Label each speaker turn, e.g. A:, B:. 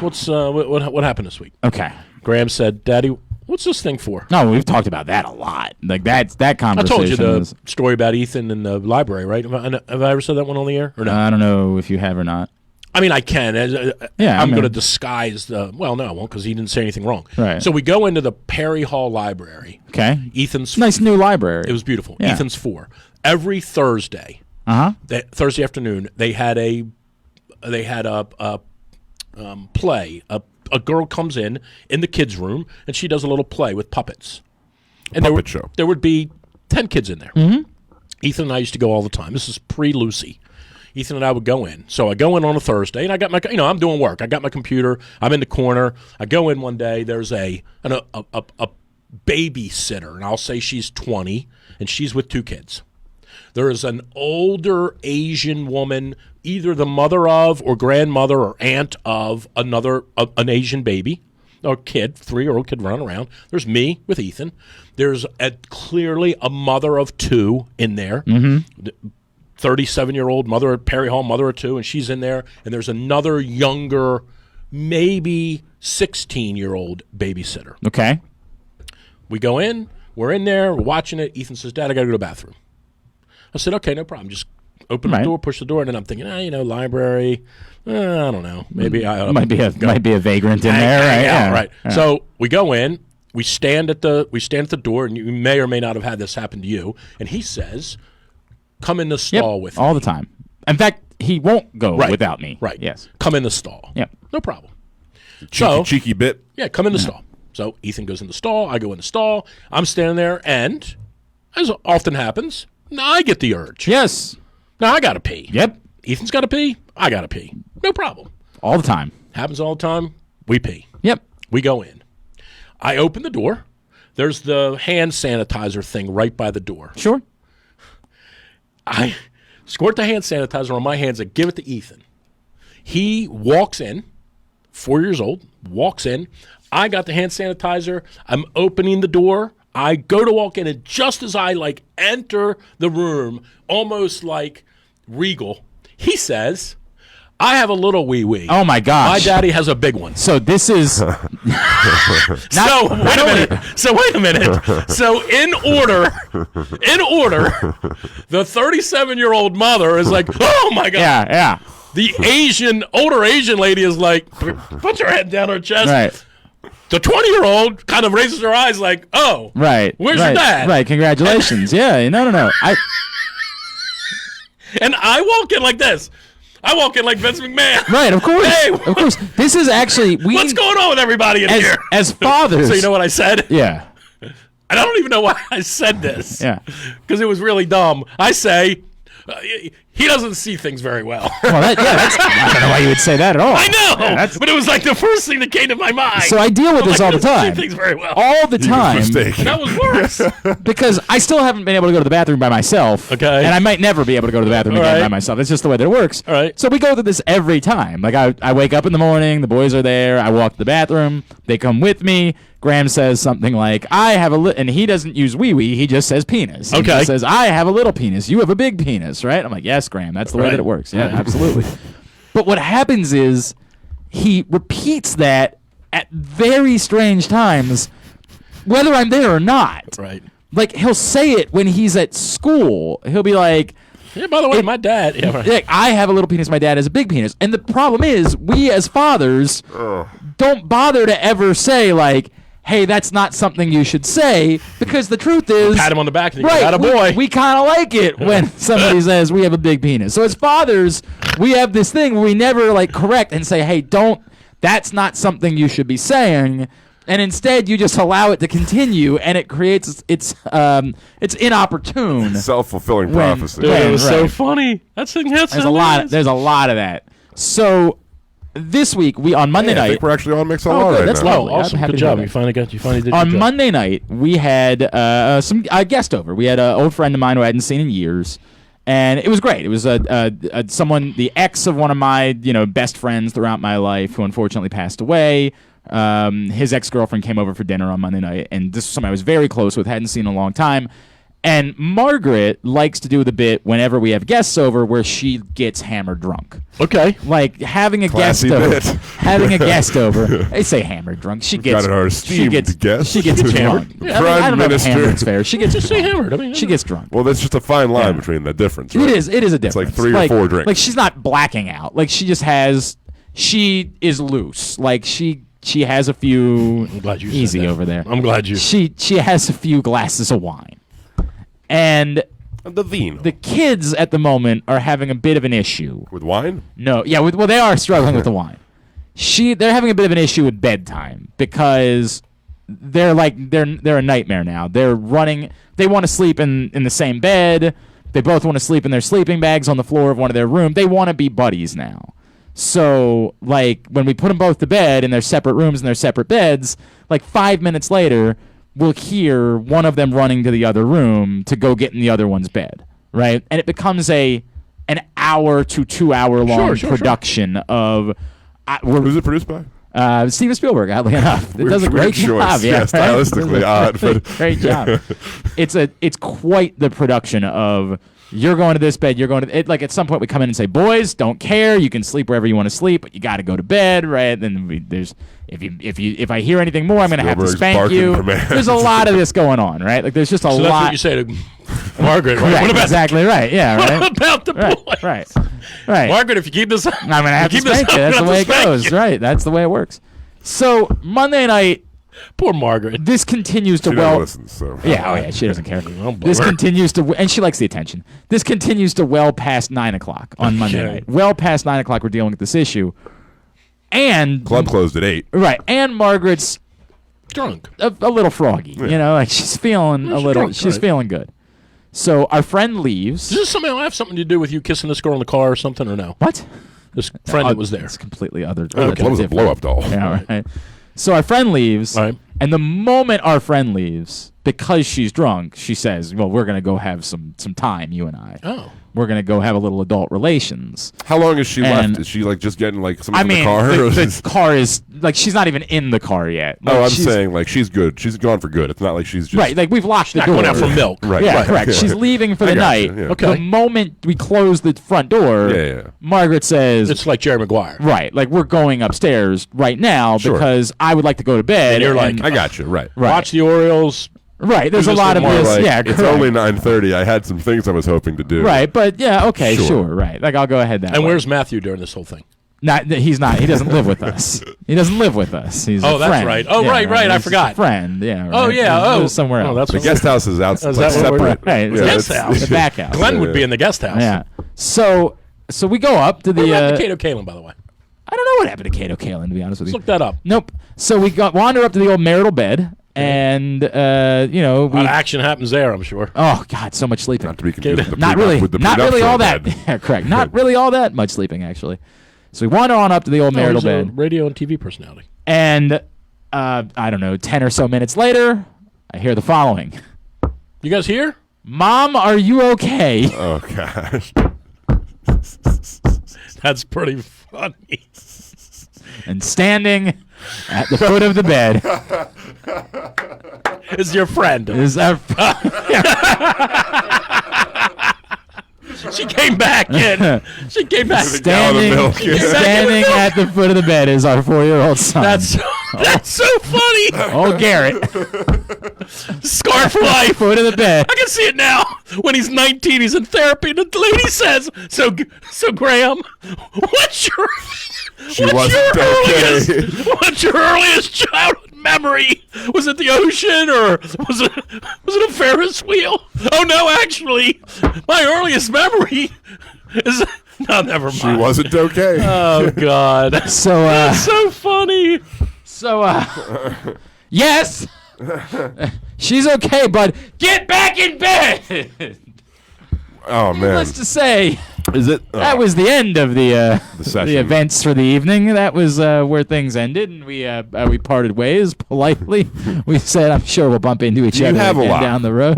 A: What's what happened this week?
B: Okay.
A: Graham said, "Daddy, what's this thing for?"
B: No, we've talked about that a lot. Like that
A: I
B: conversation.
A: told you the story about Ethan in the library, right? Have I ever said that one on the air or no?
B: I don't know if you have or not.
A: I mean, I can.
B: Yeah,
A: I'm going to disguise the. Well, no, I won't because he didn't say anything wrong.
B: Right.
A: So we go into the Perry Hall Library.
B: Okay.
A: Ethan's
B: nice new library.
A: It was beautiful.
B: Yeah.
A: Ethan's 4. Every Thursday. Thursday afternoon, they had a play. A girl comes in the kids' room and she does a little play with puppets. And
C: Puppet show.
A: There would be 10 kids in there.
B: Mm-hmm.
A: Ethan and I used to go all the time. This is pre-Lucy. Ethan and I would go in. So I go in on a Thursday, and I got my, I'm doing work. I got my computer. I'm in the corner. I go in one day. There's a babysitter, and I'll say she's 20, and she's with 2 kids. There is an older Asian woman, either the mother of or grandmother or aunt of an Asian baby or kid, 3-year-old kid running around. There's me with Ethan. There's clearly a mother of 2 in there. Mm-hmm. 37-year-old mother at Perry Hall, mother of 2, and she's in there. And there's another younger, maybe 16-year-old babysitter.
B: Okay.
A: We go in. We're in there. We're watching it. Ethan says, "Dad, I got to go to the bathroom." I said, "Okay, no problem. Just open the door, push the door." And then I'm thinking, library. I don't know. Maybe I
B: might be a vagrant in there, right?
A: Yeah, right. Yeah. So we go in. We stand at the door, and you may or may not have had this happen to you. And he says, "Come in the stall with me."
B: All the time. In fact, he won't go without me.
A: Right.
B: Yes.
A: Come in the stall.
B: Yep.
A: No problem.
C: Cheeky bit.
A: Yeah, come in the stall. So Ethan goes in the stall. I go in the stall. I'm standing there, and as often happens, now I get the urge.
B: Yes.
A: Now I got to pee.
B: Yep.
A: Ethan's got to pee. I got to pee. No problem.
B: All the time.
A: Happens all the time. We pee.
B: Yep.
A: We go in. I open the door. There's the hand sanitizer thing right by the door.
B: Sure.
A: I squirt the hand sanitizer on my hands and give it to Ethan. He walks in, 4 years old, walks in. I got the hand sanitizer. I'm opening the door. I go to walk in, and just as I enter the room, almost like Regal, he says, "I have a little wee wee."
B: Oh my gosh!
A: My daddy has a big one.
B: So this is.
A: So wait a minute. So in order, the 37-year-old mother is like, "Oh my god!"
B: Yeah.
A: The older Asian lady is like, puts her head down her chest.
B: Right.
A: The 20-year-old kind of raises her eyes like, "Oh,
B: right.
A: Where's your dad?"
B: Right. Congratulations. Yeah. No.
A: And I walk in like this. I walk in like Vince McMahon.
B: Right, of course.
A: Hey,
B: of course. This is actually
A: what's going on with everybody in here?
B: As fathers.
A: So you know what I said?
B: Yeah.
A: And I don't even know why I said this.
B: Yeah.
A: Because it was really dumb. I say, he doesn't see things very well.
B: Well, I don't know why you would say that at all.
A: I know,
B: Yeah,
A: but it was like the first thing that came to my mind.
B: So I deal with this all the time.
A: See things very well.
B: All the time.
A: That was worse.
B: Because I still haven't been able to go to the bathroom by myself.
A: Okay.
B: And I might never be able to go to the bathroom again by myself. That's just the way that it works.
A: All right.
B: So we go through this every time. Like I wake up in the morning, the boys are there, I walk to the bathroom, they come with me. Graham says something like, "I have and he doesn't use wee-wee, he just says penis. He just says, "I have a little penis, you have a big penis," right? I'm like, "Yes, Graham, that's the way that it works." Yeah, absolutely. But what happens is he repeats that at very strange times, whether I'm there or not.
A: Right.
B: Like, he'll say it when he's at school. He'll be like,
A: "Yeah, by the way, my dad." Yeah, right.
B: Like, "I have a little penis, my dad has a big penis." And the problem is, we as fathers don't bother to ever say, like, "Hey, that's not something you should say," because the truth is,
A: pat him on the back and
B: right,
A: got a boy.
B: We kind of like it when somebody says we have a big penis. So as fathers, we have this thing where we never correct and say, "Hey, that's not something you should be saying," and instead you just allow it to continue, and it creates it's inopportune,
C: self-fulfilling prophecy.
A: Dude, it was so funny. That thing hits.
B: There's a lot of that. So. This week, on Monday night.
C: I think we're actually on MixLR right
B: that's
C: now.
B: lovely.
A: Awesome. Good job. You finally did your job.
B: On Monday night, we had a guest over. We had an old friend of mine who I hadn't seen in years, and it was great. It was the ex of one of my best friends throughout my life, who unfortunately passed away. His ex-girlfriend came over for dinner on Monday night, and this is somebody I was very close with, hadn't seen in a long time. And Margaret likes to do the bit whenever we have guests over where she gets hammered drunk.
A: Okay.
B: Like having a
C: Classy
B: guest over.
C: bit.
B: Having a guest over. They say hammered drunk. She gets
C: Got our esteemed guest.
B: She gets drunk.
C: Prime
B: I don't know if
C: Minister.
B: hammered's fair. She gets
A: Just say
B: drunk.
A: hammered. I mean,
B: She gets drunk.
C: Well, there's just a fine line
B: Yeah.
C: between that difference. Right?
B: It is a difference.
C: It's like 3 or 4 drinks.
B: Like she's not blacking out. Like she just has. She is loose. Like she has a few.
A: I'm glad you said
B: easy
A: that.
B: over there.
A: I'm glad you.
B: She has a few glasses of wine, and
C: The vino.
B: the kids at the moment are having a bit of an issue.
C: With wine?
B: No, yeah, well, they are struggling with the wine. They're having a bit of an issue with bedtime because they're a nightmare now. They're running. They want to sleep in the same bed. They both want to sleep in their sleeping bags on the floor of one of their rooms. They want to be buddies now. So, like, when we put them both to bed in their separate rooms and their separate beds, like 5 minutes later, we'll hear one of them running to the other room to go get in the other one's bed, right? And it becomes an hour to 2 hour long production of.
C: Who's it produced by?
B: Steven Spielberg, oddly enough. It does a great job.
C: Yeah, stylistically odd. But
B: great job. It's quite the production of. You're going to this bed. You're going to it. Like at some point, we come in and say, "Boys, don't care. You can sleep wherever you want to sleep, but you got to go to bed." Right? Then there's if I hear anything more, I'm going to have to spank you. There's a lot of this going on, right? Like there's just a lot.
A: That's what you say to Margaret. Right?
B: Right,
A: What about
B: exactly right. Yeah. Right.
A: What about the boys?
B: Right.
A: Margaret, if you keep this up,
B: I'm going to have to spank you. That's the way it goes. Right. That's the way it works. So Monday night.
A: Poor Margaret.
B: This continues to
C: she never listens, so.
B: Yeah, she doesn't care. This continues to, and she likes the attention. This continues to well past 9 o'clock on Monday night. Well past 9 o'clock, we're dealing with this issue, and
C: Club closed at 8.
B: Right, and Margaret's
A: drunk,
B: a little froggy. Yeah. You know, like she's feeling a little. Drunk, she's feeling good. So our friend leaves.
A: Does this somehow have something to do with you kissing this girl in the car or something, or no?
B: What?
A: This friend that was there.
B: It's completely other.
C: That was a blow-up doll.
B: Yeah, right. So our friend leaves, and the moment our friend leaves, because she's drunk, she says, "Well, we're gonna go have some time, you and I.
A: Oh,
B: we're gonna go have a little adult relations."
C: How long is she left? Is she like just getting like something in the car?
B: The car is like she's not even in the car yet. Like,
C: I'm saying like she's good. She's gone for good. It's not like she's just
B: right. Like we've locked the door.
A: Going out for milk.
C: Right.
B: Yeah,
C: right.
B: correct.
C: Yeah.
B: She's leaving for the night.
C: Yeah.
A: Okay.
B: The moment we close the front door, Margaret says,
A: "It's like Jerry Maguire."
B: Right. Like we're going upstairs right now because I would like to go to bed.
A: And you're like,
C: I got you. Right.
A: Watch the Orioles.
B: Right, there's a lot of this.
C: Like,
B: yeah,
C: it's
B: correct.
C: only 9:30. I had some things I was hoping to do.
B: Right, but yeah, okay, sure, right. Like I'll go ahead that.
A: And
B: way.
A: where's Matthew during this whole thing?
B: He's not. He doesn't live with us. He doesn't live with us. He's a
A: that's
B: friend.
A: right. Oh,
B: yeah,
A: right. I
B: He's
A: forgot.
B: A friend. Yeah. Right.
A: Oh, yeah.
B: He lives somewhere else.
A: That's
C: the guest house is out.
A: Is
C: like
A: that what we're
C: separate.
B: Right.
A: The guest house.
B: The back house.
A: Glenn would be in the guest house.
B: Yeah. So we go up to the.
A: What happened to Kato Kalin, by the way?
B: I don't know what happened to Kato Kalin, to be honest with you.
A: Let's look that up.
B: Nope. So we wander up to the old marital bed. And a lot
A: of action happens there, I'm sure.
B: Oh God, so much sleeping.
C: Not to be confused with
B: not really all
C: bed.
B: that. Yeah, correct. Not really all that much sleeping, actually. So we wander on up to the old marital bed.
A: Radio and TV personality.
B: And I don't know, 10 or so minutes later, I hear the following.
A: You guys here?
B: Mom, are you okay?
C: Oh gosh.
A: That's pretty funny.
B: And standing at the foot of the bed
A: is your friend. She came back in. She came back.
B: Standing at the foot of the bed is our 4-year-old son.
A: That's so funny.
B: Oh, Garrett.
A: Scarred for life.
B: Foot of the bed.
A: I can see it now. When he's 19, he's in therapy. And the lady says, "So Graham, what's your earliest childhood memory? Was it the ocean or was it a Ferris wheel? Oh no, actually, my earliest memory is no, never mind.
C: She wasn't okay.
A: Oh God.
B: So
A: that's so funny.
B: So yes, she's okay, but get back in bed.
C: Oh man.
B: Needless to say,
C: is it?
B: That was the end of the events for the evening. That was where things ended, and we parted ways politely. We said, "I'm sure we'll bump into each other again down the road."